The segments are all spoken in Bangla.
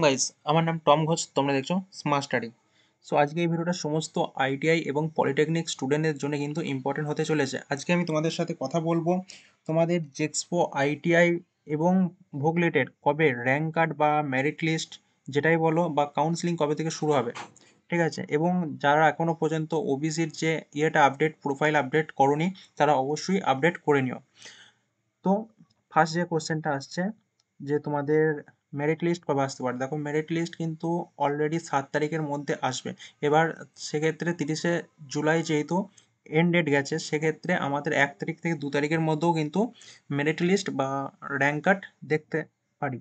গাইস, আমার নাম টম ঘোষ, তোমরা দেখছো স্মার্ট স্টাডি। সো আজকে এই ভিডিওটা সমস্ত আইটিআই এবং পলিটেকনিক স্টুডেন্টদের জন্য কিন্তু ইম্পর্টেন্ট হতে চলেছে। আজকে আমি তোমাদের সাথে কথা বলবো তোমাদের জেক্সপো আইটিআই এবং ভোগলেটের কবে র্যাঙ্ক কার্ড বা মেরিট লিস্ট যেটাই বলো বা কাউন্সিলিং কবে থেকে শুরু হবে, ঠিক আছে? এবং যারা এখনো পর্যন্ত ওবিসির যে আপডেট প্রোফাইল আপডেট করনি, তারা অবশ্যই আপডেট করে নিও। তো ফার্স্ট যে কোশ্চেনটা আসছে যে তোমাদের মেরিট লিস্ট কবে আসতে পারে, দেখো মেরিট লিস্ট কিন্তু অলরেডি 7 তারিখের মধ্যে আসবে। এবার সেক্ষেত্রে 30শে জুলাই যেহেতু এন্ড ডেট গেছে, সেক্ষেত্রে আমাদের 1 তারিখ থেকে 2 তারিখের মধ্যেও কিন্তু মেরিট লিস্ট বা র্যাঙ্ক কার্ড দেখতে পারি।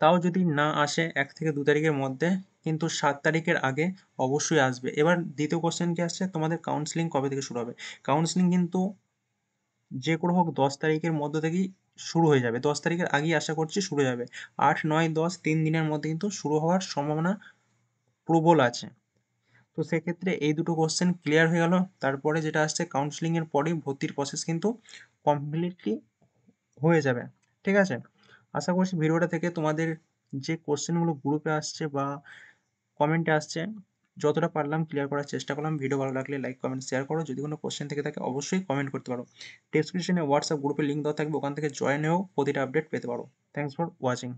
তাও যদি না আসে 1 থেকে 2 তারিখের মধ্যে, কিন্তু 7 তারিখের আগে অবশ্যই আসবে। এবার দ্বিতীয় কোশ্চেন কি আসছে, তোমাদের কাউন্সিলিং কবে থেকে শুরু হবে? কাউন্সিলিং কিন্তু যে করে হোক 10 তারিখের মধ্যে থেকেই শুরু হয়ে যাবে, 10 তারিখের আগেই আশা করছি শুরু হয়ে যাবে। 8, 9, 10 3 দিনের মধ্যে কিন্তু শুরু হওয়ার সম্ভাবনা প্রবল আছে। তো সেক্ষেত্রে এই দুটো কোশ্চেন ক্লিয়ার হয়ে গেল। তারপরে যেটা আসছে, কাউন্সিলিংয়ের পরেই ভর্তির প্রসেস কিন্তু কমপ্লিটলি হয়ে যাবে, ঠিক আছে? আশা করছি ভিডিওটা থেকে তোমাদের যে কোশ্চেনগুলো গ্রুপে আসছে বা কমেন্টে আসছে, যতটা পারলাম ক্লিয়ার করার চেষ্টা করলাম। ভিডিও ভালো লাগলে লাইক কমেন্ট শেয়ার করো। যদি কোনো কোশ্চেন থেকে থাকে অবশ্যই কমেন্ট করতে পারো। ডেসক্রিপশনে হোয়াটসঅ্যাপ গ্রুপের লিঙ্ক দেওয়া থাকবে, ওখান থেকে জয়েন হয়েও প্রতিটা আপডেট পেতে পারো। Thanks for watching.